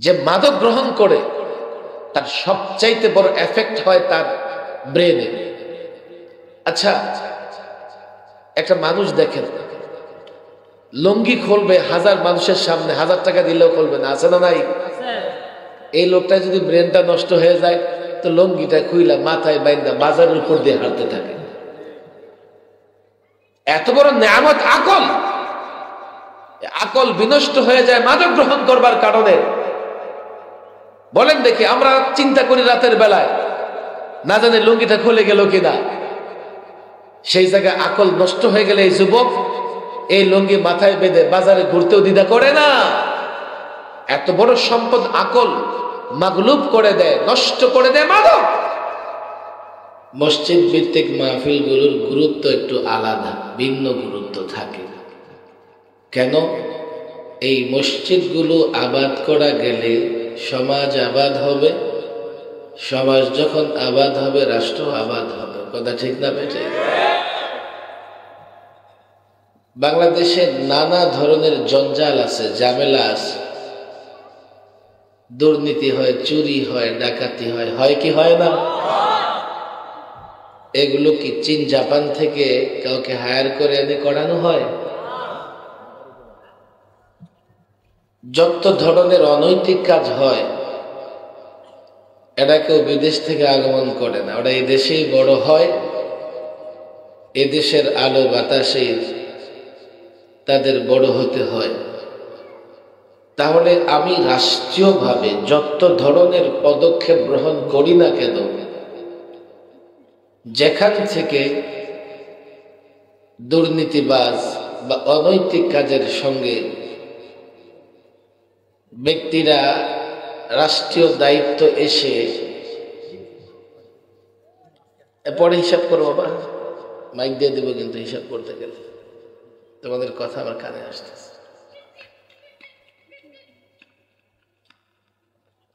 যে মাদক গ্রহণ করে তার সবচাইতে বড় এফেক্ট হয় তার ব্রেনে। আচ্ছা, একটা মানুষ দেখেন লুঙ্গি খুলবে হাজার মানুষের সামনে, 1000 টাকা দিলেও খুলবে না, আছে না নাই? এই লোকটা যদি ব্রেনটা নষ্ট হয়ে যায় তো লুঙ্গিটা খুইলা মাথায় বাইন্দা বাজারের উপর দিয়ে হাঁটতে থাকে। এত বড় নেয়ামত আকল, আকল বিনষ্ট হয়ে যায় মাদক গ্রহণ করবার কারণে। বলেন দেখি, আমরা চিন্তা করি রাতের বেলায় না জানে লুঙ্গিটা খুলে গেল কিনা, সেই জায়গায় আকল নষ্ট হয়ে গেলে এই যুবক এই লুঙ্গি মাথায় বেঁধে বাজারে ঘুরতেও দ্বিধা করে না। এত বড় সম্পদ আকল মাগলুব করে দেয়, নষ্ট করে দেয় মাদক। মসজিদ ভিত্তিক মাহফিলগুলোর গুরুত্ব একটু আলাদা, ভিন্ন গুরুত্ব থাকে। কেন? এই মসজিদগুলো আবাদ করা গেলে সমাজ আবাদ হবে, সমাজ যখন আবাদ হবে রাষ্ট্র আবাদ হবে। কথা ঠিক না বেটে? বাংলাদেশে নানা ধরনের জঞ্জাল আছে, ঝামেলা আছে, দুর্নীতি হয়, চুরি হয়, ডাকাতি হয়, হয় কি হয় না? এগুলো কি চীন জাপান থেকে কাউকে হায়ার করে এনে করানো হয়? যত ধরনের অনৈতিক কাজ হয় এটা কেউ বিদেশ থেকে আগমন করে না, ওরা এই দেশেই বড় হয়, এদেশের আলো বাতাসে তাদের বড় হতে হয়। তাহলে আমি রাষ্ট্রীয়ভাবে যত ধরনের পদক্ষেপ গ্রহণ করি না কেন, যেখান থেকে দুর্নীতিবাজ বা অনৈতিক কাজের সঙ্গে ব্যক্তিরা রাষ্ট্রীয় দায়িত্ব এসে, পরে হিসাব করবো, বাবা মাইক দিয়ে দেবো কিন্তু হিসাব করতে গেলে তোমাদের কথা আমার কানে আসতেছে।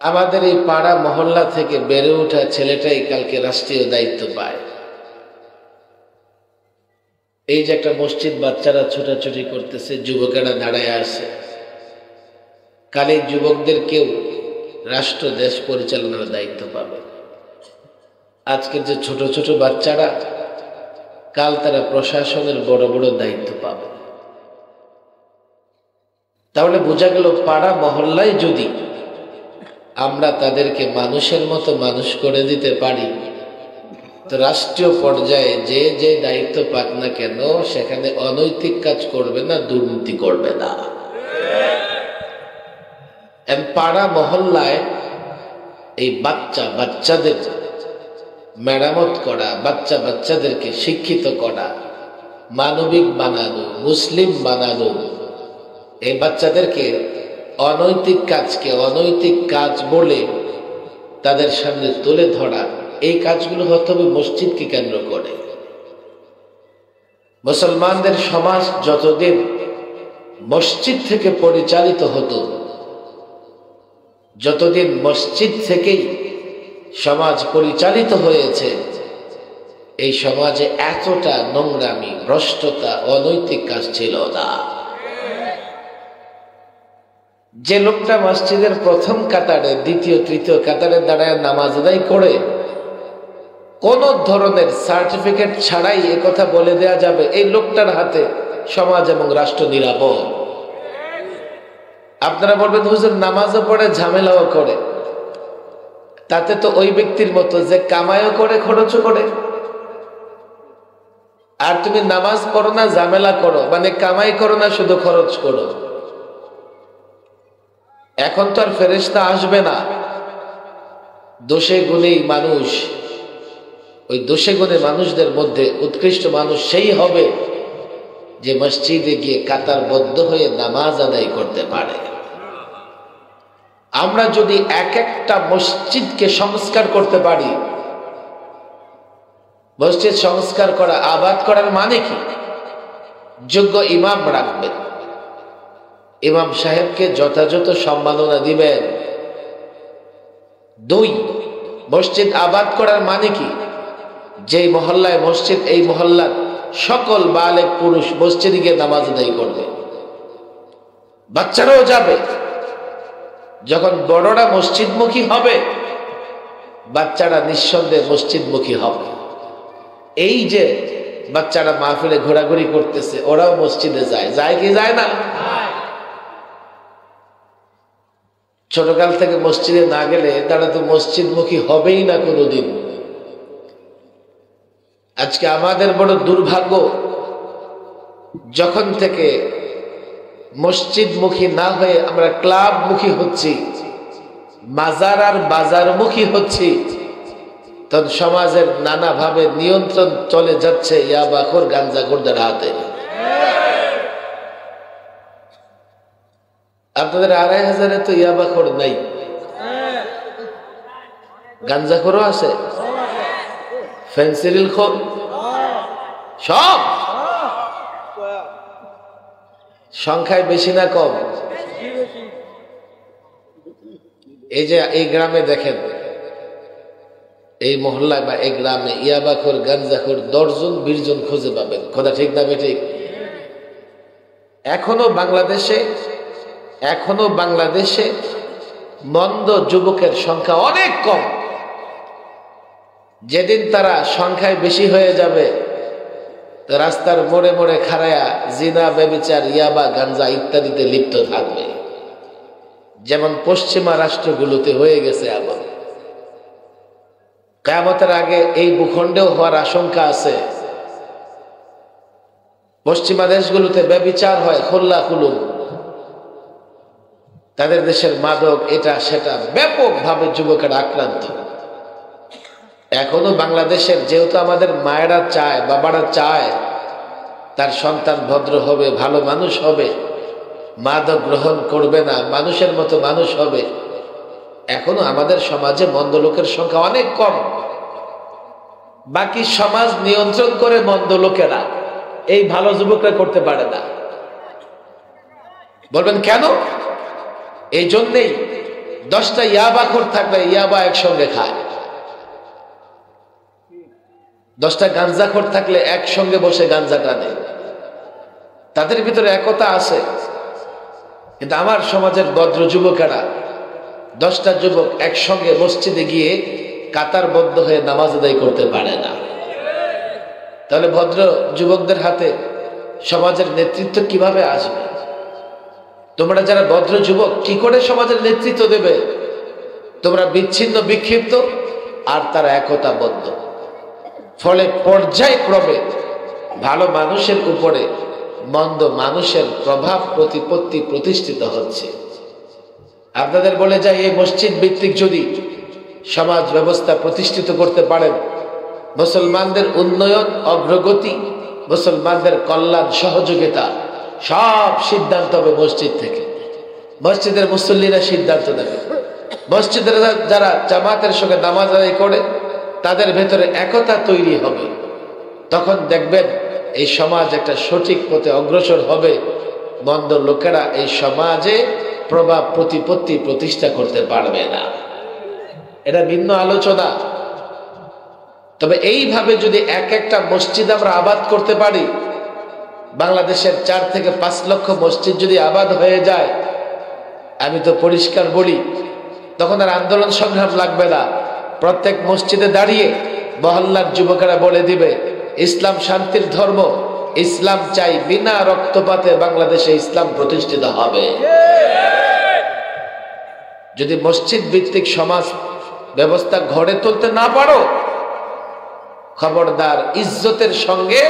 আমাদের এই পাড়া মহল্লা থেকে বেড়ে ওঠা ছেলেটাই কালকে রাষ্ট্রীয় দায়িত্ব পায়। এই যে একটা মসজিদ বাচ্চারা ছোটাছুটি করতেছে, যুবকেরা দাঁড়ায় আছে, কাল এই যুবকদেরকেও রাষ্ট্র দেশ পরিচালনার দায়িত্ব পাবে। আজকের যে ছোট ছোট বাচ্চারা, কাল তারা প্রশাসনের বড় বড় দায়িত্ব পাবে। তাহলে বোঝা গেল পাড়া মহল্লায় যদি আমরা তাদেরকে মানুষের মতো মানুষ করে দিতে পারি, তো রাষ্ট্রীয় পর্যায়ে যে যে দায়িত্ব পাক না কেন সেখানে অনৈতিক কাজ করবে না, দুর্নীতি করবে না। পাড়া মহল্লায় এই বাচ্চাদের মেরামত করা, বাচ্চাদেরকে শিক্ষিত করা, মানবিক বানানো, মুসলিম বানানো, এই বাচ্চাদেরকে অনৈতিক কাজকে অনৈতিক কাজ বলে তাদের সামনে তুলে ধরা, এই কাজগুলো হতে হবে মসজিদকে কেন্দ্র করে। মুসলমানদের সমাজ যতদিন মসজিদ থেকে পরিচালিত হতো, যতদিন মসজিদ থেকেই সমাজ পরিচালিত হয়েছে, এই সমাজে এতটা নোংরামি, ভ্রষ্টতা, অনৈতিক কাজ ছিল না। যে লোকটা মসজিদের প্রথম কাতারে, দ্বিতীয় তৃতীয় কাতারে দাঁড়ায় নামাজ আদায় করে, কোন ধরনের সার্টিফিকেট ছাড়াই একথা বলে দেয়া যাবে এই লোকটার হাতে সমাজ এবং রাষ্ট্র নিরাপদ। আপনারা বলবেন হুজুর নামাজও পড়ে ঝামেলাও করে, তাতে তো ওই ব্যক্তির মতো যে কামাইও করে খরচও করে। আর তুমি নামাজ পড়ো না, ঝামেলা করো, মানে কামাই করো না, শুধু খরচ করো। এখন তো আর ফেরেশতা আসবে না, দোষে গুণেই মানুষ, ওই দোষে গুণে মানুষদের মধ্যে উৎকৃষ্ট মানুষ সেই হবে যে মসজিদে গিয়ে কাতারবদ্ধ হয়ে নামাজ আদায় করতে পারে। আমরা যদি এক একটা মসজিদকে সংস্কার করতে পারি, মসজিদ সংস্কার করা, আবাদ করার মানে কি? যোগ্য ইমাম রাখবেন, ইমাম সাহেবকে যথাযথ সম্মাননা দিবেন। 2, মসজিদ আবাদ করার মানে কি? যেই মহল্লায় মসজিদ, এই মহল্লার সকল বালেগ পুরুষ মসজিদে গিয়ে নামাজ আদায় করবে, বাচ্চারাও যাবে, যখন বড়রা মসজিদমুখী হবে, বাচ্চারা নিঃসন্দেহে মসজিদমুখী হবে। এই যে বাচ্চারা মাহফিলে ঘোরাঘুরি করতেছে, ওরাও মসজিদে যায়, যায় কি যায় না? ছোটকাল থেকে মসজিদে না গেলে তারা তো মসজিদমুখী হবেই না কোনোদিন। আজকে আমাদের বড় দুর্ভাগ্য, যখন থেকে মসজিদমুখী না হয়ে আমরা ক্লাবমুখী হচ্ছি, মাজার আর বাজারমুখী হচ্ছি, তখন সমাজের নানাভাবে নিয়ন্ত্রণ চলে যাচ্ছে ইয়াবাখোর গাঞ্জাখোরদের হাতে। আপনাদের ২৫০০-এ তো ইয়াবাখোর নাই, গাঞ্জাখোরও আছে, ফেন্সিডিল খোর, সব সংখ্যায় বেশি না কম? এই যে এই গ্রামে দেখেন, এই মহল্লায় বা এই গ্রামে ইয়াবাখোর গাঞ্জাখোর ১০ জন ২০ জন খুঁজে পাবেন। কথা ঠিক না বেঠিক? এখনো বাংলাদেশে মন্দ যুবকের সংখ্যা অনেক কম। যেদিন তারা সংখ্যায় বেশি হয়ে যাবে, রাস্তার মোড়ে মোড়ে খাড়ায়া জিনা, ব্যভিচার, ইয়াবা, গাঞ্জা ইত্যাদিতে লিপ্ত থাকবে, যেমন পশ্চিমা রাষ্ট্রগুলোতে হয়ে গেছে। আবার কিয়ামতের আগে এই ভূখণ্ডেও হওয়ার আশঙ্কা আছে। পশ্চিমা দেশগুলোতে ব্যভিচার হয় খোল্লা খুলুম, তাদের দেশের মাদক, এটা সেটা, ব্যাপকভাবে যুবকেরা আক্রান্ত। এখনো বাংলাদেশের, যেহেতু আমাদের মায়েরা চায়, বাবারা চায় তার সন্তান ভদ্র হবে, ভালো মানুষ হবে, মাদক গ্রহণ করবে না, মানুষের মতো মানুষ হবে, এখনো আমাদের সমাজে মন্দ লোকের সংখ্যা অনেক কম। বাকি সমাজ নিয়ন্ত্রণ করে মন্দ লোকেরা, এই ভালো যুবকরা করতে পারে না। বলবেন কেন? এই জন্যেই 10টা ইয়াবাখোর থাকলে ইয়াবা একসঙ্গে খায়, 10টা গাঞ্জাখোর থাকলে একসঙ্গে বসে গাঞ্জা টানে, তাদের ভিতরে একতা আছে। কিন্তু আমার সমাজের ভদ্র যুবকেরা, 10টা যুবক একসঙ্গে মসজিদে গিয়ে কাতারবদ্ধ হয়ে নামাজ আদায় করতে পারে না। তাহলে ভদ্র যুবকদের হাতে সমাজের নেতৃত্ব কিভাবে আসবে? তোমরা যারা ভদ্র যুবক, কি করে সমাজের নেতৃত্ব দেবে? তোমরা বিচ্ছিন্ন, বিক্ষিপ্ত, আর তারা একতাবদ্ধ। ফলে পর্যায়ক্রমে ভালো মানুষের উপরে মন্দ মানুষের প্রভাব প্রতিপত্তি প্রতিষ্ঠিত হচ্ছে। আপনাদের বলে যাই, এই মসজিদ ভিত্তিক যদি সমাজ ব্যবস্থা প্রতিষ্ঠিত করতে পারেন, মুসলমানদের উন্নয়ন, অগ্রগতি, মুসলমানদের কল্যাণ, সহযোগিতা, সব সিদ্ধান্ত হবে মসজিদ থেকে। মসজিদের মুসল্লিরা সিদ্ধান্ত নেবে। মসজিদের যারা জামাতের সঙ্গে নামাজ আদায় করে, তাদের ভেতরে একতা তৈরি হবে। তখন দেখবেন এই সমাজ একটা সঠিক পথে অগ্রসর হবে। মন্দ লোকেরা এই সমাজে প্রভাব প্রতিপত্তি প্রতিষ্ঠা করতে পারবে না। এটা ভিন্ন আলোচনা। তবে এইভাবে যদি এক একটা মসজিদ আমরা আবাদ করতে পারি, বাংলাদেশের 4 থেকে 5 লক্ষ মসজিদ যদি আবাদ হয়ে যায়, আমি তো পরিষ্কার বলি, তখন আর আন্দোলন সংগ্রাম লাগবে না। প্রত্যেক মসজিদে দাঁড়িয়ে মহল্লার যুবকেরা বলে দিবে, ইসলাম শান্তির ধর্ম, ইসলাম চাই, বিনা রক্তপাতে বাংলাদেশে ইসলাম প্রতিষ্ঠিত হবে। যদি মসজিদ ভিত্তিক সমাজ ব্যবস্থা গড়ে তুলতে না পারো, খবরদার, ইজ্জতের সঙ্গে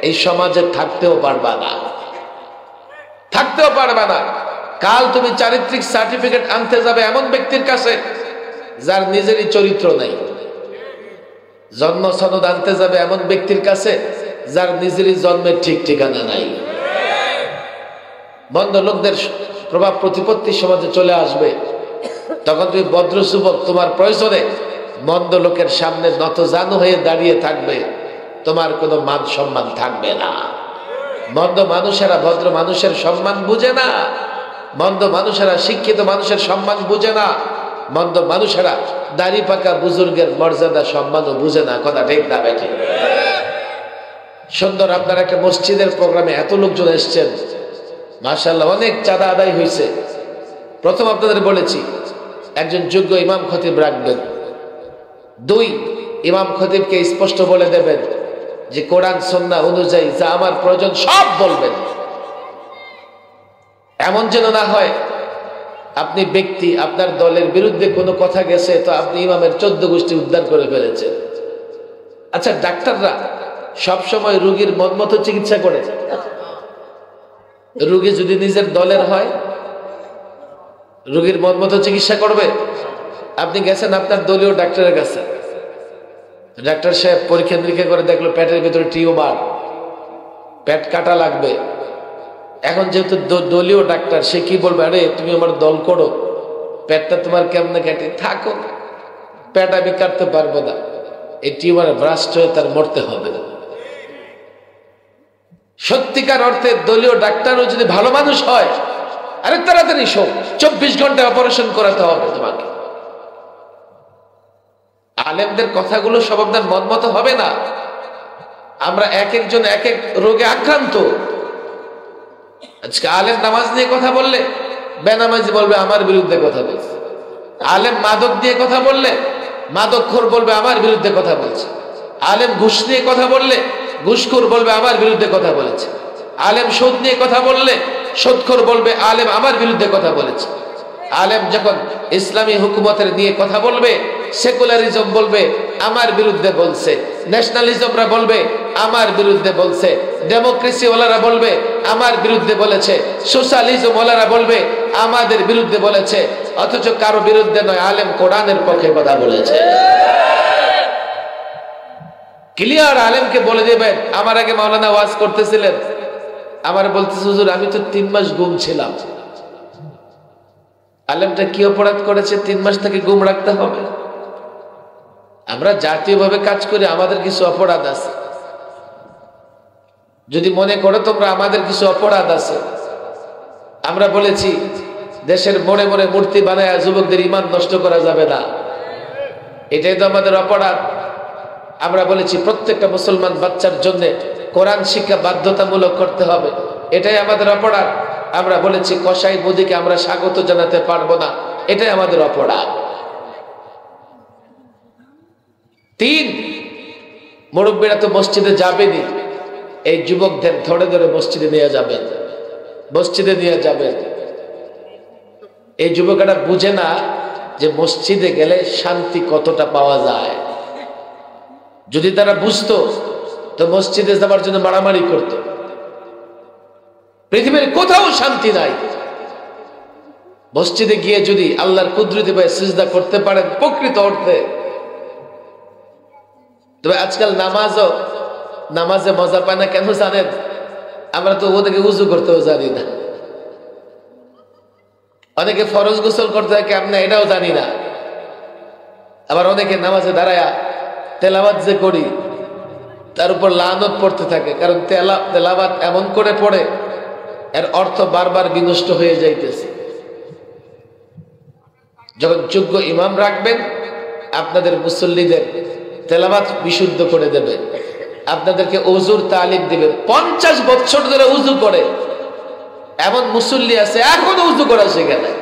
এই সমাজে থাকতেও পারবা না, থাকতেও পারবা না। কাল তুমি চারিত্রিক সার্টিফিকেট আনতে যাবে এমন ব্যক্তির কাছে যার নিজেরই চরিত্র নাই। জন্ম সনদ আনতে যাবে এমন ব্যক্তির কাছে যার নিজেরই জন্মের ঠিক ঠিকানা নাই। মন্দ লোকদের প্রভাব প্রতিপত্তি সমাজে চলে আসবে। তখন তুমি ভদ্র যুবক, তোমার প্রয়োজনে মন্দ লোকের সামনে নতজানু হয়ে দাঁড়িয়ে থাকবে, তোমার কোনো মান সম্মান থাকবে না। মন্দ মানুষেরা ভদ্র মানুষের সম্মান বুঝে না, মন্দ মানুষেরা শিক্ষিত মানুষের সম্মান বুঝে না, মন্দ মানুষেরা দাড়ি পাকা বুজুর্গের মর্যাদা সম্মানও বুঝে না। কথা ঠিক না বেঠিক? সুন্দর, আপনার একটা মসজিদের প্রোগ্রামে এত লোকজন এসছেন, মাশাআল্লাহ, অনেক চাঁদা আদায় হয়েছে। প্রথম আপনাদের বলেছি, একজন যোগ্য ইমাম খতিব রাখবেন। 2, ইমাম খতিবকে স্পষ্ট বলে দেবেন যে কোরআন সুন্নাহ অনুযায়ী যা আমার প্রয়োজন সব বলবেন। এমন যেন না হয় আপনি ব্যক্তি, আপনার দলের বিরুদ্ধে কোনো কথা গেছে তো আপনি ইমামের 14 গোষ্ঠী উদ্ধার করে ফেলেছেন। আচ্ছা, ডাক্তাররা সবসময় রোগীর মন মতো চিকিৎসা করে? রোগী যদি নিজের দলের হয় রোগীর মন মতো চিকিৎসা করবে? আপনি গেছেন আপনার দলীয় ডাক্তারের কাছে, ডাক্তার সাহেব পরীক্ষা নিরীক্ষা করে দেখলো পেটের ভিতরে টিউমার, পেট কাটা লাগবে। এখন যেহেতু দলীয় ডাক্তার, সে কি বলবে? আরে তুমি আমার দল করো, পেটটা তোমার কেমনে কাটে, থাকো, পেট আমি কাটতে পারবো না, এই টিউমারে ব্রাস্ট হয়ে তার মরতে হবে। সত্যিকার অর্থে দলীয় ডাক্তারও যদি ভালো মানুষ হয়, আরে তাড়াতাড়ি শোক, 24 ঘন্টা অপারেশন করাতে হবে তোমাকে। আলেমদের কথাগুলো সব আপনার মন মতো হবে না। আমরা এক একজন এক এক রোগে আক্রান্ত। আজকে আলেম নামাজ নিয়ে কথা বললে বেনামাজি বলবে আমার বিরুদ্ধে কথা বলছে, আলেম মাদক দিয়ে কথা বললে মাদকখোর বলবে আমার বিরুদ্ধে কথা বলছে, আলেম ঘুষ নিয়ে কথা বললে ঘুষখোর বলবে আমার বিরুদ্ধে কথা বলেছে, আলেম সুদ নিয়ে কথা বললে সুদখোর বলবে আলেম আমার বিরুদ্ধে কথা বলেছে। আলেম যখন ইসলামী হুকুমতের নিয়ে কথা বলবে, সেকুলারিজম বলবে আমার বিরুদ্ধে বলছে, ন্যাশনালিজমরা বলবে আমার বিরুদ্ধে বলছে, ডেমোক্রেসি ওলারা বলবে আমার বিরুদ্ধে বলেছে, সোশ্যালিজম ওলারা বলবে আমাদের বিরুদ্ধে বলেছে। অথচ কারো বিরুদ্ধে নয়, আলেম কোরআনের পক্ষে কথা বলেছে। ক্লিয়ার আলেমকে বলে দেবেন। আমার আগে মাওলানা ওয়াজ করতেছিলেন, আমার বলতেছে হুজুর আমি তো 3 মাস গুম ছিলাম। আলেমটা কি অপরাধ করেছে 3 মাস থেকে গুম রাখতে হবে? আমরা জাতীয়ভাবে কাজ করি, আমাদের কিছু অপরাধ আছে। যদি মনে করো তোমরা আমাদের কিছু অপরাধ আছে, আমরা বলেছি দেশের মোড়ে মোড়ে মূর্তি বানায় যুবকদের ঈমান নষ্ট করা যাবে না, এটাই তো আমাদের অপরাধ। আমরা বলেছি প্রত্যেকটা মুসলমান বাচ্চার জন্য কোরআন শিক্ষা বাধ্যতামূলক করতে হবে, এটাই আমাদের অপরাধ। আমরা বলেছি কসাই মোদিকে আমরা স্বাগত জানাতে পারবো না, এটাই আমাদের অপরাধ। 3, মুরব্বীরা তো মসজিদে যাবেনি, এই যুবকদের ধরে ধরে মসজিদে নিয়ে যাবেন, মসজিদে নিয়ে যাবেন। এই যুবকেরা বুঝে না যে মসজিদে গেলে শান্তি কতটা পাওয়া যায়। যদি তারা বুঝতো তো মসজিদে যাবার জন্য মারামারি করত। পৃথিবীর কোথাও শান্তি নাই। মসজিদে গিয়ে যদি আল্লাহর কুদরতি পায়ে সিজদা করতে পারেন প্রকৃত অর্থে, তবে আজকাল নামাজে মজা পায় না কেন জানেন? আমরা তো ওদেরকে উজু করতেও জানি না, অনেকে ফরজ গোসল করতে হয় কেমনে এটাও জানি না। আবার অনেকে নামাজে দাঁড়ায়া তেলাওয়াত যে করি তার উপর লানত পড়তে থাকে, কারণ তেলাওয়াত এমন করে পড়ে এর অর্থ বারবার বিনষ্ট হয়ে যাইতেছে। যখন যোগ্য ইমাম রাখবেন, আপনাদের মুসল্লিদের তেলাওয়াত বিশুদ্ধ করে দেবে, আপনাদেরকে ওযুর তালিম দিবে। 50 বছর ধরে উযু করে এমন মুসল্লি আছে এখনো উযু করা শেখে নাই,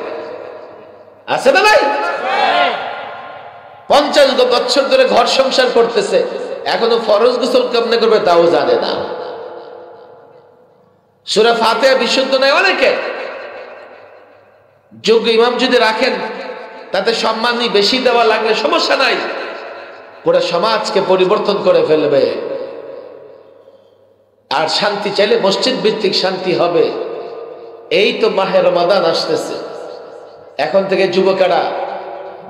আছে না নাই? 50 বছর ধরে ঘর সংসার করতেছে, এখনো ফরজ গোসল কেমনে করবে তাও জানে না। সূরা ফাতিহা বিশুদ্ধ নাই অনেকে। যোগ্য ইমাম যদি রাখেন তাতে সম্মানই বেশি দেওয়া লাগলে সমস্যা নাই, পুরো সমাজকে পরিবর্তন করে ফেলবে। আর শান্তি চাইলে মসজিদ ভিত্তিক শান্তি হবে। এই তো মাহে রমাদান আসতেছে, এখন থেকে যুবকেরা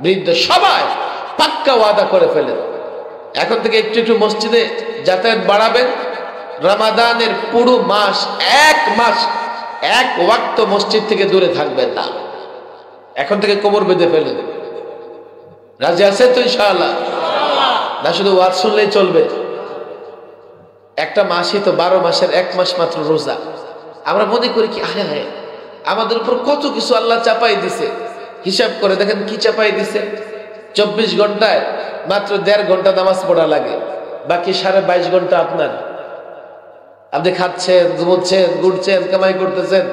বৃদ্ধ সবাই পাক্কা ওয়াদা করে ফেলেন, এখন থেকে একটু একটু মসজিদে যাতায়াত বাড়াবেন। রমাদানের পুরো মাস, 1 মাস 1 ওয়াক্ত মসজিদ থেকে দূরে থাকবেন না। এখন থেকে কোমর বেঁধে ফেলেন। রাজি আছে তো ইনশাআল্লাহ? না শুধু ওয়াজ শুনলেই চলবে? একটা মাসই তো, 12 মাসের 1 মাস মাত্র রোজা। আমরা মনে করি কি হ্যাঁ হ্যাঁ আমাদের উপর কত কিছু আল্লাহ চাপাই দিছে। হিসাব করে দেখেন কি চাপাই দিছে। 24 ঘন্টায় মাত্র 1.5 ঘন্টা নামাজ পড়া লাগে, বাকি 22.5 ঘন্টা আপনার। আপনি খাচ্ছেন, ঘুমোচ্ছেন, ঘুরছেন, কামাই করতেছেন।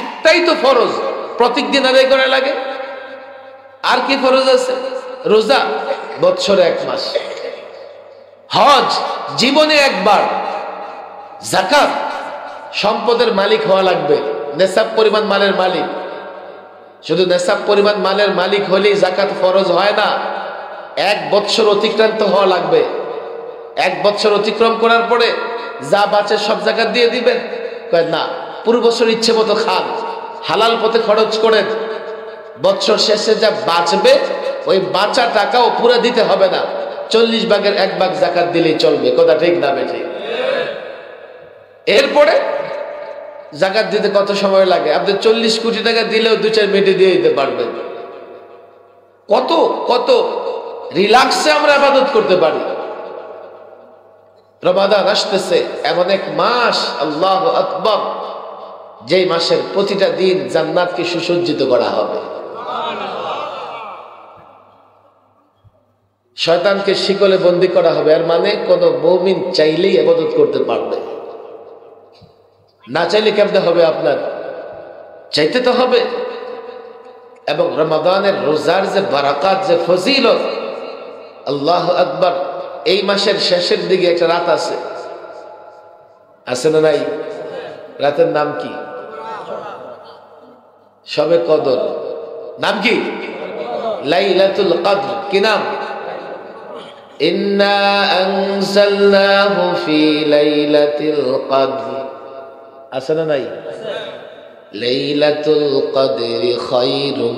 একটাই তো ফরজ প্রত্যেকদিন আদায় করা লাগে। আর কি ফরজ আছে? রোজা বৎসরে 1 মাস, হজ জীবনে একবার, যাকাত সম্পদের মালিক হওয়া লাগবে, নেশাব পরিমাণ মালের মালিক। শুধু নেশাব পরিমাণ মালের মালিক হলেই যাকাত ফরজ হয় না, 1 বৎসর অতিক্রান্ত হওয়া লাগবে। 1 বৎসর অতিক্রম করার পরে যা বাঁচে সব যাকাত দিয়ে দিবেন? কয় না, পুরো বছর ইচ্ছে মতো খান, হালাল পথে খরচ করেন, বৎসর শেষে যা বাঁচবে ওই বাঁচা টাকাও পুরো দিতে হবে না, 40 ভাগের 1 ভাগ যাকাত দিলেই চলবে। কথা ঠিক না বেঠিক? এরপরে যাকাত দিতে কত সময় লাগে? আপনি 40 কোটি টাকা দিলেও 2-4 মিনিটে দিয়ে দিতে পারবেন। কত কত রিল্যাক্সে আমরা ইবাদত করতে পারি। রমাদান আসতেছে, এমন এক মাস, আল্লাহু আকবার, যেই মাসের প্রতিটা দিন জান্নাতকে সুসজ্জিত করা হবে। শয়তানকে শিকলে বন্দী করা হবে। এর মানে কোন মুমিন চাইলেই ইবাদত করতে পারবে, না চাইলে কেমনে হবে? আপনার চাইতে তো হবে। এবং রমাদানের রোজার যে বারাকাত, যে ফজিলত, আল্লাহু আকবার। এই মাসের শেষের দিকে একটা রাত আছে, আছে না নাই? রাতের নাম কি? শবে কদর। নাম কি? লাইলাতুল কদর। কি নাম? ইন্না আনজালনাহু ফি লাইলাতিল কদর। আছে না নাই? লাইলাতুল কদরি খায়রুম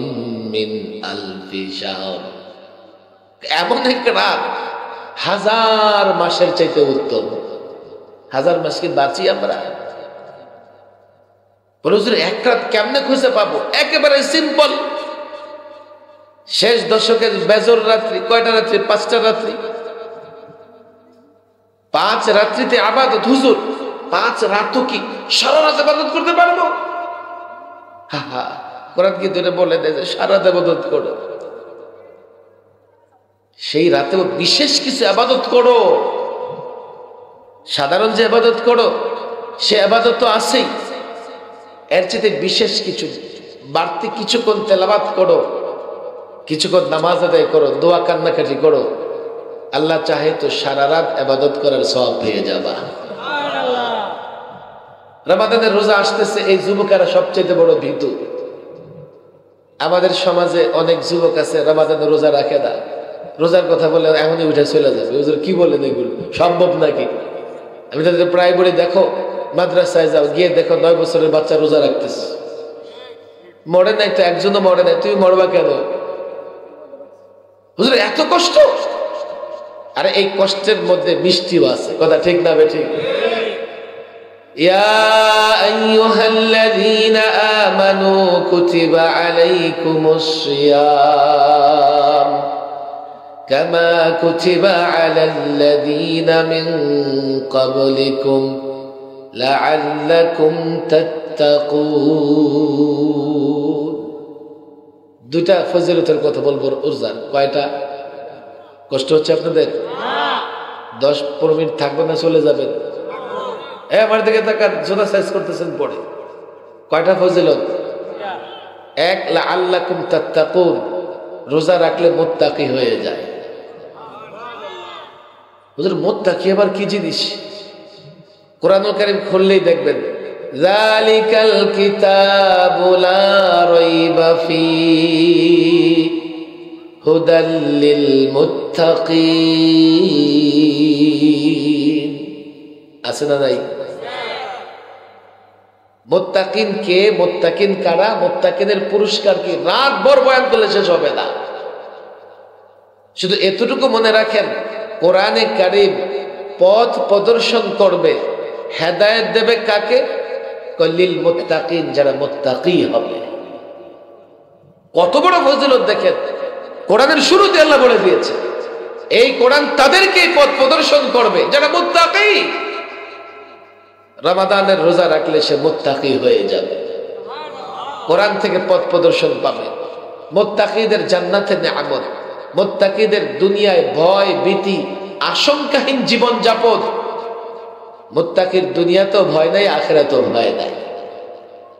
মিন আলফি শাহর। এমন এক রাত 1000 মাসের চাইতে উত্তম। 1000 মাস কি বাঁচি আমরা? হুজুর এক রাত কেমনে খুঁজে পাবো? একেবারে সিম্পল। শেষ দশকের বেজর রাত্রি কয়টা রাত্রি? 5টা রাত্রি। 5 রাত্রিতে ইবাদত। হুজুর 5 রাতও কি সারা রাত ইবাদত করতে পারবো? কোরআন কি ধরে বলে দেয় যে সারা রাত ইবাদত করো। সেই রাতেও বিশেষ কিছু ইবাদত করো। সাধারণ যে ইবাদত করো সে ইবাদত তো আছেই, এর চেয়ে বিশেষ কিছু বাড়তি কিছুক্ষণ তেলাওয়াত করো, কিছুক্ষণ নামাজ আদায় করো, দোয়া কান্নাকাটি করো। আল্লাহ চাহে তো সারা রাত ইবাদত করার সওয়াব পেয়ে যাবা। রমাদানের রোজা আসতেছে, এই যুবকেরা সবচেয়ে বড় ভীতু। আমাদের সমাজে অনেক যুবক আছে রমাদানের রোজা রাখে না। রোজার কথা বলে এখনই উঠে চলে যাবে। হুজুর কি বলেন এগুলো? সম্ভব নাকি? আমি তাদের প্রায় বলি, দেখো মাদ্রাসায় যাও, গিয়ে দেখো 9 বছরের বাচ্চা রোজা রাখতেছে। মরে নাই তো, একজনও মরে নাই, তুমি মরবা কেন? হুজুর এত কষ্ট। আরে এই কষ্টের মধ্যে মিষ্টিও আছে। কথা ঠিক না বেঠিক? ইয়া আইয়ুহাল্লাযীনা আমানু কুতিবা আলাইকুমুস সিয়াম কামা কুতিবা আলাল্লাযীনা মিন ক্বাবলিকুম লাআল্লাকুম তাত্তাকুন। দুইটা ফজিলতের কথা বলবো রোজার। কয়টা? কষ্ট হচ্ছে আপনাদের? 10-15 মিনিট থাকবেন না চলে যাবেন? আমার দিকে তাকান, জোড়া সাইজ করতেছেন পড়ে। কয়টা ফজিলত? 1, লাআল্লাকুম তাত্তাকুন, রোজা রাখলে মুত্তাকি হয়ে যায়। হুজুর মুত্তাকি আবার কি জিনিস? কোরআনুল কারীম খুললেই দেখবেন, যালিকাল কিতাবু লা রাইবা ফীহি হুদাল লিল মুত্তাকিন। আছে না নাই? মুত্তাকিন কে? মুত্তাকিন কারা? মুত্তাকিনের পুরস্কার কি? রাত ভর বয়ান করলে শেষ হবে না। শুধু এতটুকু মনে রাখেন, কোরআনে কারীম পথ প্রদর্শন করবে, হেদায়েত দেবে কাকে? লিল মুত্তাকিন, যারা মুত্তাকি হবে। কত বড় ফজিলত দেখেন। কোরআনের শুরুতে আল্লাহ বলে দিয়েছে, এই কোরআন তাদেরকে পথ প্রদর্শন করবে যারা মুত্তাকি। রমাদানের রোজা রাখলে সে মুত্তাকি হয়ে যাবে, কোরআন থেকে পথ প্রদর্শন পাবে। মুত্তাকিদের জান্নাতে নেয়ামত, মুত্তাকিদের দুনিয়ায় ভয় ভীতি আশঙ্কাহীন জীবন যাপন। মুত্তাকির দুনিয়াতেও ভয় নাই, আখিরাতেও ভয় নাই,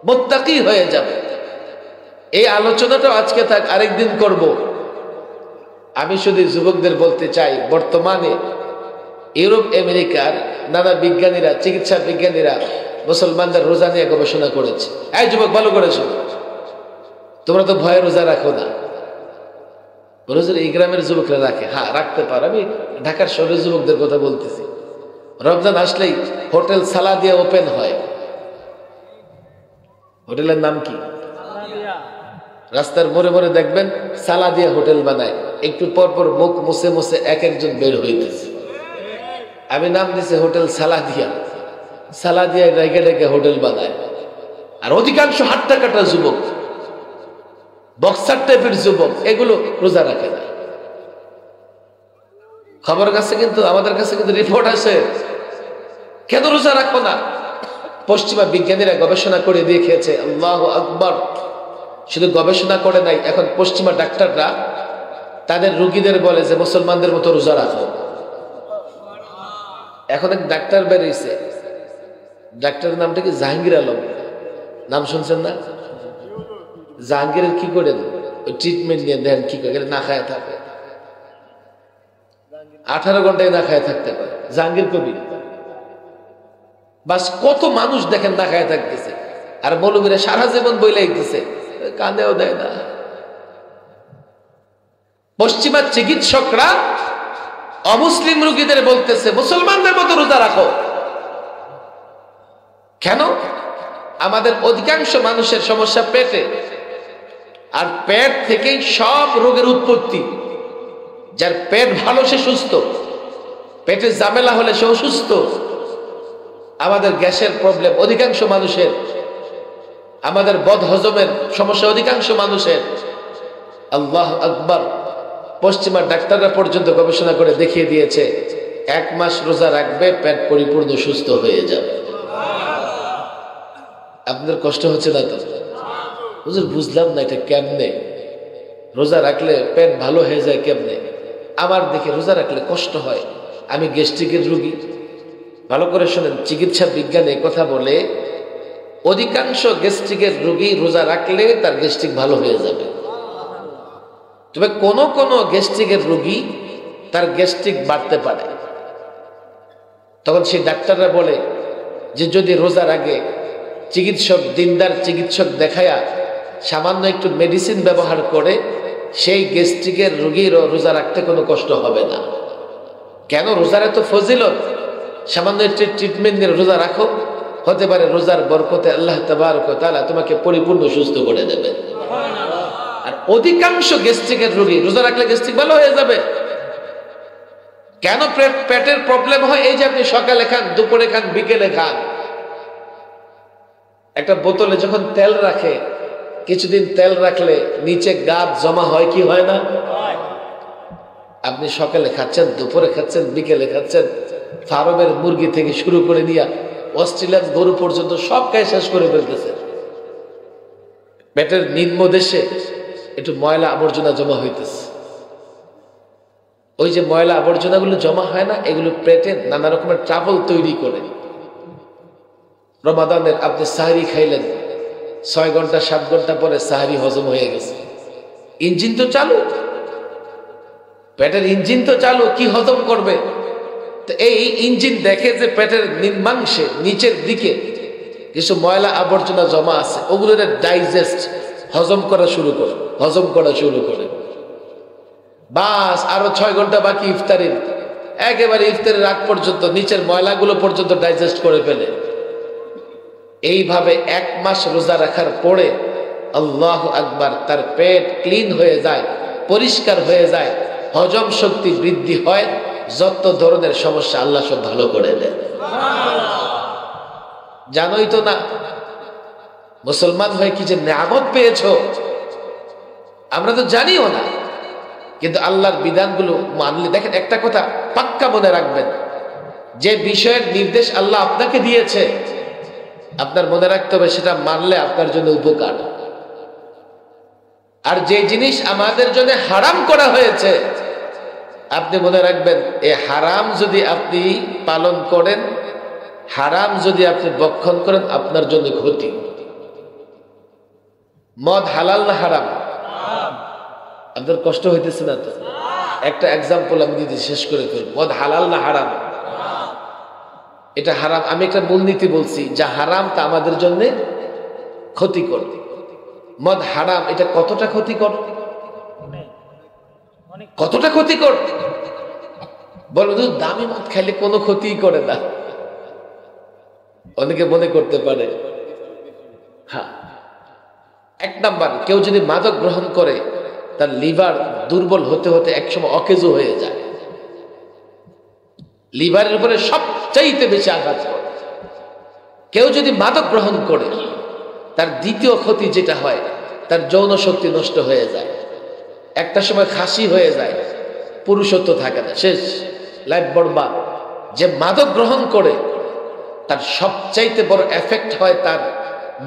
মুত্তাকি হয়ে যাবে। এই আলোচনাটা আজকে থাক, আরেকদিন করব। আমি শুধু যুবকদের বলতে চাই, বর্তমানে ইউরোপ আমেরিকার নানা বিজ্ঞানীরা, চিকিৎসা বিজ্ঞানীরা মুসলমানদের রোজা নিয়ে গবেষণা করেছে। এই যুবক, ভালো করেছো, তোমরা তো ভয়ে রোজা রাখো না। রোজার এই গ্রামের যুবকরা রাখে, হ্যাঁ রাখতে পারে। আমি ঢাকার শহরের যুবকদের কথা বলতেছি। রমজান আসলেই হোটেল সালাদিয়া ওপেন হয়। হোটেলের নাম কি? রাস্তার মোড়ে মোড়ে দেখবেন সালাদিয়া হোটেল বানায়। একটু পর পর মুখ মুছে মুছে এক একজন বের হইতেছে। আমি নাম দিছি হোটেল সালাদিয়া। সালাদিয়া রেখে রেখে হোটেল বানায়। আর অধিকাংশ হাট্টা কাটা যুবক, বক্সার টাইপের যুবক, এগুলো রোজা রাখে না। খবর কাছে কিন্তু, আমাদের কাছে কিন্তু রিপোর্ট আছে, কেন রোজা রাখো না? পশ্চিমা বিজ্ঞানীরা গবেষণা করে দেখিয়েছে। আল্লাহু আকবার। শুধু গবেষণা করে নাই, এখন পশ্চিমা ডাক্তাররা তাদের রোগীদের বলে যে মুসলমানদের মতো রোজা রাখো। এখন এক ডাক্তার বেরিয়েছে, ডাক্তারের নামটা কি জাহাঙ্গীর আলম, নাম শুনছেন না? জাহাঙ্গীরের কি করেন ওই ট্রিটমেন্ট নিয়ে দেন, কি করে না খায় থাকে, 18 ঘন্টায় না খায় থাকতে পারে জাহাঙ্গীর কবির। বাস কত মানুষ দেখেন না খায় থাকতেছে, আর মৌলবীরা সারা জীবন বইলে দিতেছে, কাঁদেও দেয় না। পশ্চিমা চিকিৎসকরা অমুসলিম রোগীদের বলতেছে মুসলমানদের মতো রোজা রাখো। কেন? আমাদের অধিকাংশ মানুষের সমস্যা পেটে, আর পেট থেকেই সব রোগের উৎপত্তি। যার পেট ভালো সে সুস্থ, পেটে ঝামেলা হলে সে অসুস্থ। আমাদের গ্যাসের প্রবলেম অধিকাংশ মানুষের, আমাদের বদহজমের সমস্যা অধিকাংশ মানুষের। আল্লাহ আকবার। পশ্চিমা ডাক্তাররা পর্যন্ত গবেষণা করে দেখিয়ে দিয়েছে 1 মাস রোজা রাখবে, পেট পরিপূর্ণ সুস্থ হয়ে যাবে। আপনাদের কষ্ট হচ্ছে না তো? হুজুর বুঝলাম না এটা কেমনে, রোজা রাখলে পেট ভালো হয়ে যায় কেমনে? আমার দেখে রোজা রাখলে কষ্ট হয়। আমি গ্যাস্ট্রিকের রোগী। ভালো করে শোনেন, চিকিৎসা বিজ্ঞানে কথা বলে অধিকাংশ গ্যাস্ট্রিকের রোগী রোজা রাখলে তার গ্যাস্ট্রিক ভালো হয়ে যাবে। তবে কোন কোন গ্যাস্ট্রিকের রোগী তার গ্যাস্ট্রিক বাড়তে পারে। তখন সেই ডাক্তাররা বলে যে যদি রোজার আগে চিকিৎসক, দিনদার চিকিৎসক দেখায়া সামান্য একটু মেডিসিন ব্যবহার করে, সেই গ্যাস্ট্রিকের রোগীরও রোজা রাখতে কোনো কষ্ট হবে না। কেন? রোজার এত ফজিলত, সামান্য একটু ট্রিটমেন্ট দিয়ে রোজা রাখো, হতে পারে রোজার বরকতে আল্লাহ তাবারক ওয়া তাআলা তোমাকে পরিপূর্ণ সুস্থ করে দেবে। আর অধিকাংশ গ্যাস্ট্রিকের রোগী রোজা রাখলে গ্যাস্ট্রিক ভালো হয়ে যাবে। কেন পেটের প্রবলেম হয়? এই যে আপনি সকালে খান, দুপুরে খান, বিকেলে খান। একটা বোতলে যখন তেল রাখে, কিছুদিন তেল রাখলে নিচে গাদ জমা হয় কি হয় না? আপনি সকালে খাচ্ছেন, দুপুরে খাচ্ছেন, বিকেলে খাচ্ছেন, ফার্মের মুরগি থেকে শুরু করে নিয়ে অস্ট্রেলিয়ান গরু পর্যন্ত সব খায় শেষ করে ফেলতেছে। পেটের নিম্নদেশে একটু ময়লা আবর্জনা জমা হইতেছে। ওই যে ময়লা আবর্জনাগুলো জমা হয় না, এগুলো পেটে নানা রকমের ট্রাবল তৈরি করে। রমাদানের আপনি সাহারি খাইলেন, 6 ঘন্টা 7 ঘন্টা পরে সাহারি হজম হয়ে গেছে। ইঞ্জিন তো চালু, পেটের ইঞ্জিন তো চালু, কি হজম করবে? তো এই ইঞ্জিন দেখে যে পেটের নিম্নাংশে নিচের দিকে কিছু ময়লা আবর্জনা জমা আছে, ওগুলো ডাইজেস্ট, হজম করা শুরু করে। বাস আরো 6 ঘন্টা বাকি ইফতারির, একেবারে ইফতারের আগ পর্যন্ত নিচের ময়লাগুলো পর্যন্ত ডাইজেস্ট করে ফেলে। এইভাবে 1 মাস রোজা রাখার পরে আল্লাহু আকবার, তার পেট ক্লিন হয়ে যায়, পরিষ্কার হয়ে যায়, হজম শক্তি বৃদ্ধি হয়, যত ধরনের সমস্যা আল্লাহ সব ভালো করে দেয়। জানোই তো না মুসলমান হয়ে কি যে নিয়ামত পেয়েছো, আমরা তো জানিও না। কিন্তু আল্লাহর বিধানগুলো মানলে, দেখেন একটা কথা পাক্কা মনে রাখবেন, যে বিষয়ের নির্দেশ আল্লাহ আপনাকে দিয়েছে আপনার মনে রাখতে হবে সেটা মানলে আপনার জন্য উপকার। আর যে জিনিস আমাদের জন্য হারাম করা হয়েছে, আপনি মনে রাখবেন এই হারাম যদি আপনি পালন করেন, হারাম যদি আপনি ভক্ষণ করেন, আপনার জন্য ক্ষতি। মদ হালাল না হারাম? আপনার কষ্ট হইতেছে না তো? একটা এক্সাম্পল আমি দিতে শেষ করে ফেলব। মদ হালাল না হারাম? এটা হারাম। আমি একটা মূলনীতি বলছি, যা হারাম তা আমাদের জন্য ক্ষতিকর। মদ হারাম, এটা কতটা ক্ষতিকর? কতটা ক্ষতিকর বলো তো? দামি মদ খাইলে কোনো ক্ষতি করে না, অনেকে মনে করতে পারে। হ্যাঁ, এক নাম্বার, কেউ যদি মাদক গ্রহণ করে তার লিভার দুর্বল হতে হতে একসময় অকেজো হয়ে যায়। লিভারের উপরে সবচাইতে বেশি আঘাত করে। কেউ যদি মাদক গ্রহণ করে তার দ্বিতীয় ক্ষতি যেটা হয়, তার যৌন শক্তি নষ্ট হয়ে যায়। একটা সময় খাসি হয়ে যায়, পুরুষত্ব থাকে না, শেষ, লাইফ বরবাদ। যে মাদক গ্রহণ করে তার সবচাইতে বড় এফেক্ট হয় তার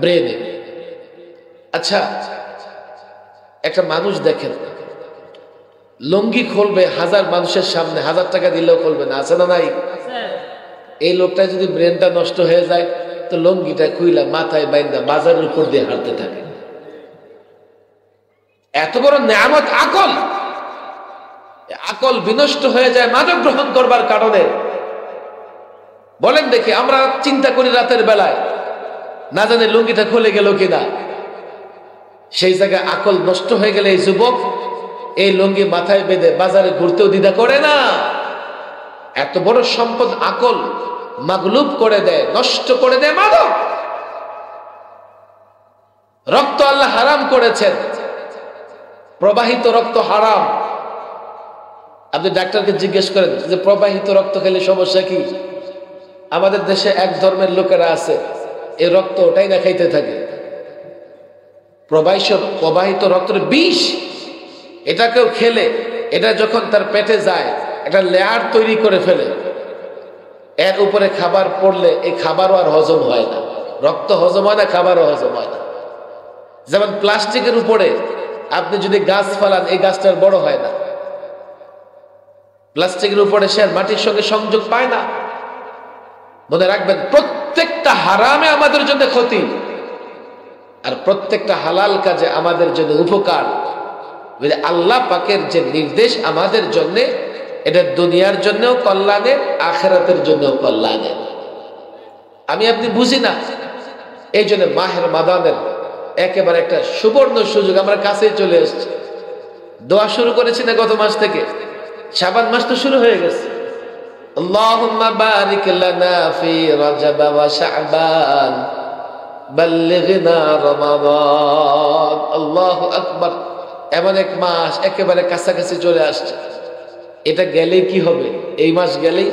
ব্রেনে। আচ্ছা, একটা মানুষ দেখেন, লুঙ্গি খুলবে হাজার মানুষের সামনে, 1000 টাকা দিলেও খুলবে না, আছে না নাই? এই লোকটা যদি ব্রেনটা নষ্ট হয়ে যায় তো লুঙ্গিটা খুইলা মাথায় বাইন্দা বাজারের উপর দিয়ে হাঁটতে থাকে। এত বড় নেয়ামত আকল, আকল বিনষ্ট হয়ে যায় মাদক গ্রহণ করবার কারণে। বলেন দেখি, আমরা চিন্তা করি রাতের বেলায় না জানে লুঙ্গিটা খুলে গেল কিনা। সেই জায়গায় আকল নষ্ট হয়ে গেলে এই যুবক এই লুঙ্গি মাথায় বেঁধে বাজারে ঘুরতেও দ্বিধা করে না। এত বড় সম্পদ আকল মাগলুব করে দেয়, নষ্ট করে দেয় মাদক। রক্ত আল্লাহ হারাম করেছেন, প্রবাহিত রক্ত হারাম। আপনি ডাক্তারকে জিজ্ঞেস করেন যে প্রবাহিত রক্ত খেলে সমস্যা কি? আমাদের দেশে এক ধর্মের লোকেরা আছে, এই রক্ত ওটাই না খাইতে থাকে। প্রবাহিত রক্তের বিষ, এটা কেউ খেলে এটা যখন তার পেটে যায় একটা লেয়ার তৈরি করে ফেলে, এর উপরে খাবার পড়লে এই খাবারও আর হজম হয় না। রক্ত হজম হয় না, খাবারও হজম হয় না। যেমন প্লাস্টিকের উপরে আপনি যদি গাছ ফেলান, এই গাছটার বড় হয় না। প্লাস্টিকের উপরে সে মাটির সঙ্গে সংযোগ পায় না। মনে রাখবেন, প্রত্যেকটা হারামে আমাদের জন্য ক্ষতি, আর প্রত্যেকটা হালাল কাজে আমাদের জন্য উপকার। আল্লাহ পাকের যে নির্দেশ আমাদের জন্য, এটা দুনিয়ার জন্যও কল্যাণের, আখিরাতের জন্যও কল্যাণের। আমি আপনি বুঝি না, এই জন্য মাহের রমাদানের একেবারে একটা সুবর্ণ সুযোগ, আমরা কাছেই চলে এসেছি। দোয়া শুরু করেছি না গত মাস থেকে? শাবান মাস তো শুরু হয়ে গেছে। আল্লাহুম্মা বারিক লানা ফি রজব ওয়া শাবান বাল্লিগনা রমাদান। আল্লাহু আকবার। এমন এক মাস একেবারে কাছাকাছি চলে আসছে। এটা গেলেই কি হবে? এই মাস গেলেই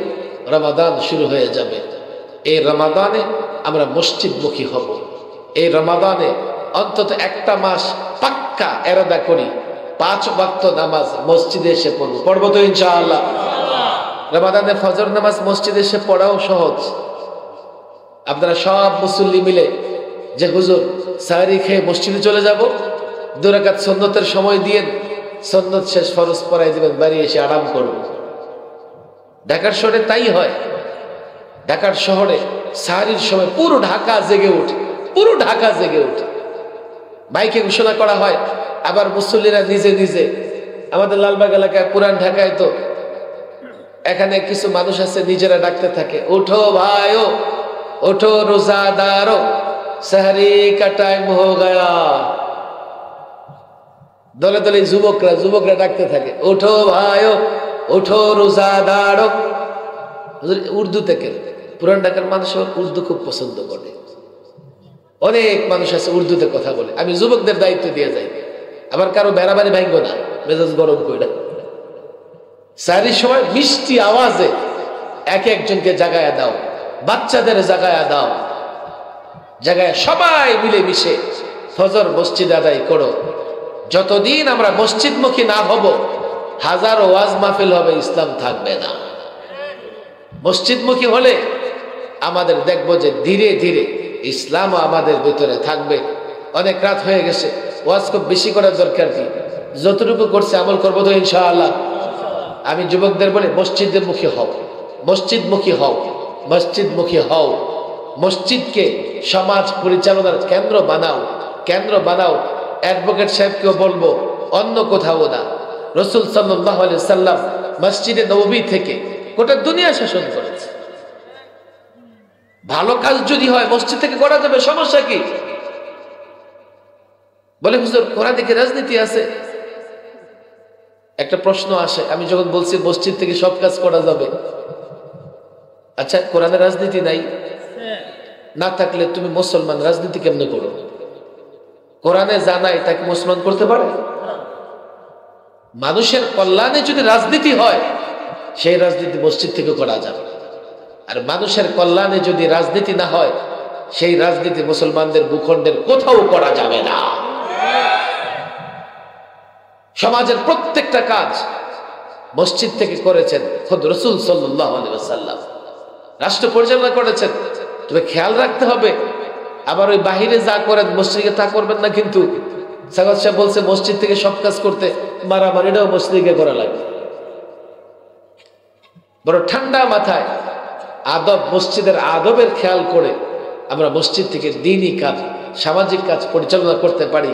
রমাদান শুরু হয়ে যাবে। এই রমাদানে আমরা মসজিদমুখী হব। এই রমাদানে অন্তত একটা মাস পাক্কা এরাদা করি 5 ওয়াক্ত নামাজ মসজিদে এসে পড়ব। পড়বো তো ইনশাআল্লাহ? রমাদানে ফজর নামাজ মসজিদে এসে পড়াও সহজ। আপনারা সব মুসল্লি মিলে যে হুজুর সাহরি খেয়ে মসজিদে চলে যাব, 2 রাকাত সুন্নতের সময় দিয়ে সুন্নত শেষ ফরজ পড়াই দিবেন, বাড়ি এসে আরাম করব। ঢাকার শহরে তাই হয়। ঢাকার শহরে সাহরির সময় পুরো ঢাকা জেগে ওঠে, পুরো ঢাকা জেগে ওঠে। মাইকে ঘোষণা করা হয়, আবার মুসল্লিরা নিজে নিজে। আমাদের লালবাগ এলাকায়, পুরান ঢাকায় তো এখানে কিছু মানুষ আছে নিজেরা ডাকতে থাকে, ওঠো ভাইও, ওঠো রোজাদারো, সাহরি কা টাইম হো গয়া। দলে দলে যুবকরা ডাকতে থাকে, ওঠো ভাইও, ওঠো রোজাদারো। উর্দু থেকে, পুরান ঢাকার মানুষ উর্দু খুব পছন্দ করে। অনেক মানুষ আছে উর্দুতে কথা বলে। আমি যুবকদের দায়িত্ব দিয়ে যাই, আবার কারো বেড়াবাড়ি ভাঙবো না, মেজাজ গরম করে। সাহরির সময় মিষ্টি আওয়াজে এক একজনকে জাগায়া দাও, বাচ্চাদের জাগায়া দাও, জাগায় সবাই মিলে মিশে ফজর মসজিদ আদায় করো। যতদিন আমরা মসজিদমুখী না হব, হাজারো ওয়াজ মাহফিল হবে, ইসলাম থাকবে না। মসজিদমুখী হলে আমাদের দেখবো যে ধীরে ধীরে ইসলামও আমাদের ভিতরে থাকবে। অনেক রাত হয়ে গেছে, ওয়াজ খুব বেশি করার দরকার কি? যতটুকু করছে আমল করবো তো ইনশাআল্লাহ। আমি যুবকদের বলে, মসজিদমুখী হও, মসজিদমুখী হও, মসজিদমুখী হও। মসজিদকে সমাজ পরিচালনার কেন্দ্র বানাও, কেন্দ্র বানাও। অ্যাডভোকেট সাহেবকেও বলবো, অন্য কোথাও না। রাসূল সাল্লাল্লাহু আলাইহি সাল্লাম মসজিদে নববী থেকে গোটা দুনিয়া শাসন করেছে। ভালো কাজ যদি হয় মসজিদ থেকে করা যাবে, সমস্যা কি? বলে হুজুর কোরআনে কি রাজনীতি আছে? একটা প্রশ্ন আসে, আমি যখন বলছি মসজিদ থেকে সব কাজ করা যাবে, আচ্ছা কোরআনে রাজনীতি নাই, না থাকলে তুমি মুসলমান রাজনীতি কেমনে করো? কোরআনে জানাই তাকে মুসলমান করতে পারে? মানুষের কল্যাণে যদি রাজনীতি হয় সেই রাজনীতি মসজিদ থেকে করা যাবে, আর মানুষের কল্যাণে যদি রাজনীতি না হয় সেই রাজনীতি মুসলমানদের ভূখণ্ডের কোথাও করা যাবে না। সমাজের প্রত্যেকটা কাজ মসজিদ থেকে করেছেন খোদ রাসূল সাল্লাল্লাহু আলাইহি ওয়াসাল্লাম, রাষ্ট্র পরিচালনা করেছেন। তবে খেয়াল রাখতে হবে, আবার ওই বাহিরে যা করেন মসজিদে তা করবেন না। কিন্তু সাগত সাহেব বলছে মসজিদ থেকে সব কাজ করতে, মারামারিটাও মসজিদে করা লাগে। বড় ঠান্ডা মাথায় আদব, মসজিদের আদবের খেয়াল করে আমরা মসজিদ থেকে দ্বীনি কাজ, সামাজিক কাজ পরিচালনা করতে পারি।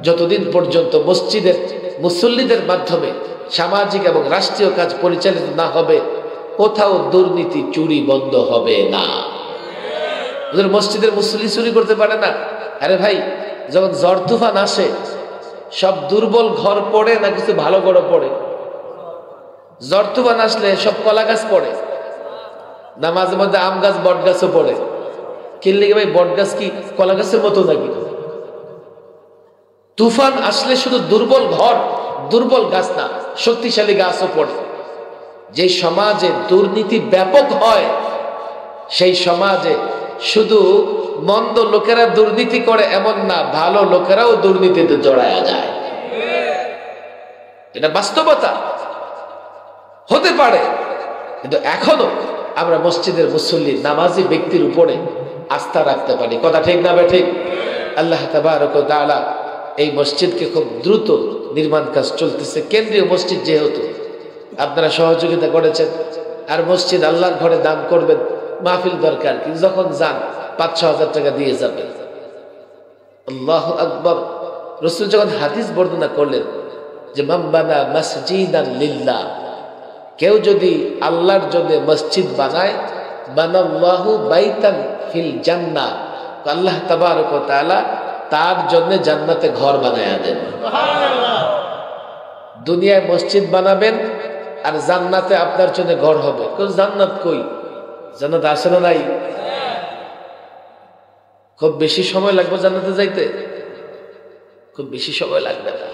যতদিন পর্যন্ত মসজিদের মুসল্লিদের মাধ্যমে সামাজিক এবং রাষ্ট্রীয় কাজ পরিচালিত না হবে, কোথাও দুর্নীতি চুরি বন্ধ হবে না। মসজিদের মুসল্লি চুরি করতে পারে না। আরে ভাই, যখন ঝড় তুফান আসে সব দুর্বল ঘর পড়ে না কিছু ভালো ঘর পড়ে? ঝড় তুফান আসলে সব কলা গাছ পড়ে না, মাঝে মধ্যে আম গাছ বট গাছও পড়ে। কিনলে ভাই বট গাছ কি কলা গাছের মতো নাকি? তুফান আসলে শুধু দুর্বল ঘর, দুর্বল গাছ না, শক্তিশালী গাছও পড়ে। যে সমাজে দুর্নীতি ব্যাপক হয় সেই সমাজে শুধু মন্দ লোকেরা দুর্নীতি করে এমন না, ভালো লোকেরাও দুর্নীতিতে জড়ায়া যায়। এটা বাস্তবতা হতে পারে, কিন্তু এখনো আমরা মসজিদের মুসল্লি নামাজি ব্যক্তির উপরে আস্থা রাখতে পারি। কথা ঠিক না ঠিক? আল্লাহ তাবারক ওয়া তাআলা এই মসজিদকে খুব দ্রুত নির্মাণ কাজ চলতেছে। কেন্দ্রীয় মসজিদ যেহেতু আপনারা সহযোগিতা করেছেন, আর মসজিদ আল্লাহর ঘরে দান করবেন, মাহফিল দরকার, কিন্তু যখন যান ৫-৬ হাজার টাকা দিয়ে যাবেন। আল্লাহু আকবার। রাসূল যখন হাদিস বর্ণনা করলেন যে মান বানা মাসজিদান লিল্লাহ, কেউ যদি আল্লাহর জন্য মসজিদ বানায়, বানাল্লাহু বাইতান ফিল জান্নাহ, আল্লাহ তাবারক ওয়া তাআলা তার জন্য জান্নাতে ঘর বানায়া দেন। সুবহানাল্লাহ। দুনিয়ায় মসজিদ বানাবেন আর জান্নাতে আপনার জন্য ঘর হবে। জান্নাত কই? জান্নাত আসে না নাই? খুব বেশি সময় লাগবে জান্নাতে যাইতে? খুব বেশি সময় লাগবে না,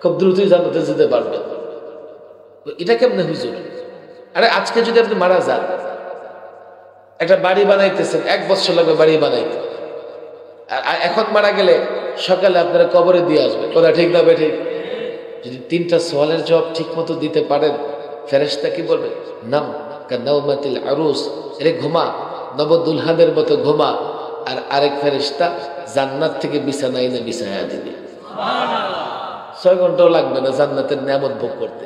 খুব দ্রুতই জান্নাতে যেতে পারবেন। এটা কেমনে হুজুর? আরে আজকে যদি আপনি মারা যান, একটা বাড়ি বানাইতেছেন, 1 বছর লাগবে বাড়ি বানাইতে, আর এখন মারা গেলে সকালে আপনারা কবরে দিয়ে আসবে। কথা ঠিক না ঠিক? যদি 3টা সওয়ালের জবাব ঠিক মতো দিতে পারেন, ফেরেশতা কি বলবে? নাম কানাউমাতিল আরুস, এরে ঘুমা, নবদুলহানের মতো ঘুমা। আর আরেক ফেরেশতা জান্নাত থেকে বিছানা এনে বিছায়া দিবে। সুবহানাল্লাহ। 6 ঘন্টাও লাগবে না জান্নাতের নিয়ামত ভোগ করতে।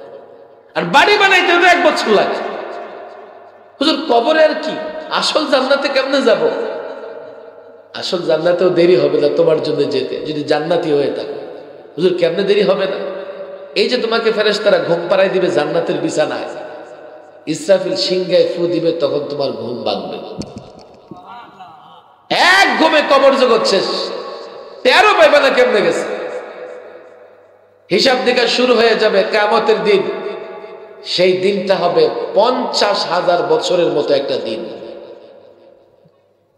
আর বাড়ি বানাইতে তো 1 বছর লাগে। হুজুর কবরে আর কি, আসল জান্নাতে কেমনে যাব? আসল জান্নাতেও দেরি হবে না তোমার জন্য যেতে, যদি জান্নাতি হয়ে থাকে। হুজুর কেমনে দেরি হবে না? এই যে তোমাকে ফেরেশতারা ঘুম পাড়ায় দিবে জান্নাতের বিছানায়, ইসরাফিল সিংহায় ফু দিবে, তখন তোমার ঘুম ভাঙবে। এক ঘুমে কবর জগৎ শেষ। 13 পাইবে না কেমনে গেছে? হিসাব নিকাশ শুরু হয়ে যাবে কিয়ামতের দিন। সেই দিনটা হবে 50,000 বছরের মতো একটা দিন।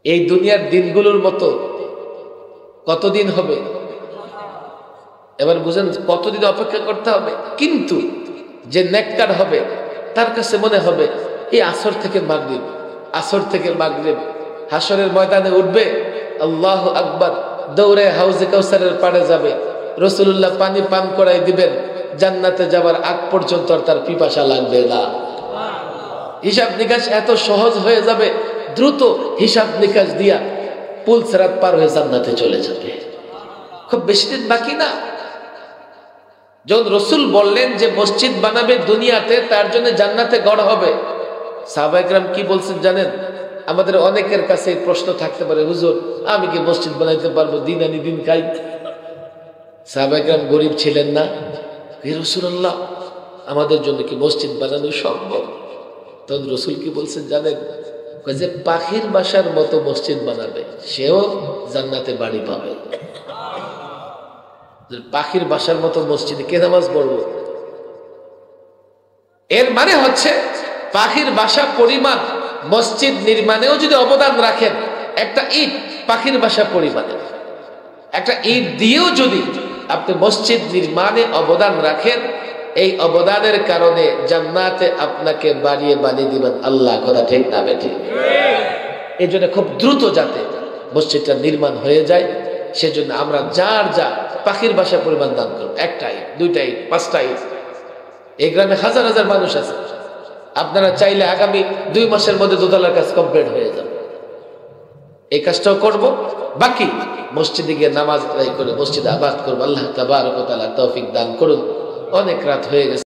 এই দুনিয়ার দিনগুলোর মতো কতদিন হবে? এবার বুঝেন কতদিন অপেক্ষা করতে হবে। কিন্তু যে নেককার হবে তার কাছে মনে হবে এই আসর থেকে মাগরিব, আসর থেকে মাগরিব, হাসরের ময়দানে উঠবে, আল্লাহু আকবার, দৌড়ে হাউজে কাউসারের পাড়ে যাবে, রাসূলুল্লাহ পানি পান করাই দিবেন, জান্নাতে যাবার আগ পর্যন্ত আর তার পিপাসা লাগবে না। হিসাব নিকাশ এত সহজ হয়ে যাবে, দ্রুত হিসাব নিকাশ দিয়া পুল সিরাত পার হয়ে জান্নাতে চলে যাবে। খুব বেশি দিন বাকি না। যখন রাসূল বললেন যে মসজিদ বানাবে দুনিয়াতে, তার জন্য জান্নাতে ঘর হবে, সাহাবায়ে কেরাম কি বলছেন জানেন? আমাদের অনেকের কাছে এই প্রশ্ন থাকতে পারে, হুজুর আমি কি মসজিদ বানাইতে পারবো? দিন আনি দিন খাই। সাহাবায়ে কেরাম গরিব ছিলেন না? হে রাসূলুল্লাহ, আমাদের জন্য কি মসজিদ বানানো সম্ভব? তখন রসুল কি বলছেন জানেন? যে পাখির বাসার মতো মসজিদ বানাবে সেও জান্নাতে বাড়ি পাবে। পাখির বাসার মতো মসজিদে কে নামাজ পড়বে? এর মানে হচ্ছে পাখির বাসা পরিমাণ মসজিদ নির্মাণেও যদি অবদান রাখেন, একটা ইট পাখির বাসা পরিমাণে, একটা ইট দিয়েও যদি আপনি মসজিদ নির্মাণে অবদান রাখেন, এই অবদানের কারণে জান্নাতে আপনাকে বাড়িয়ে বানিয়ে দিবেন আল্লাহ। কথা ঠিক না বেঠিক? এই জন্য খুব দ্রুত যাতে মসজিদটা নির্মাণ হয়ে যায়, সেজন্য আমরা যার যা পাখির বাসা পরিমাণ দান করব। একটা ইট, দুইটা ইট, পাঁচটা ইট। এই গ্রামে হাজার হাজার মানুষ আছে, আপনারা চাইলে আগামী 2 মাসের মধ্যে দোতলার কাজ কমপ্লিট হয়ে যাবে। এই কাজটাও করব, বাকি মসজিদে গিয়ে নামাজ আদায় করে মসজিদ আবাদ করবো। আল্লাহ তাবারক ওয়া তাআলা তৌফিক দান করুন। অনেক রাত হয়ে গেছে।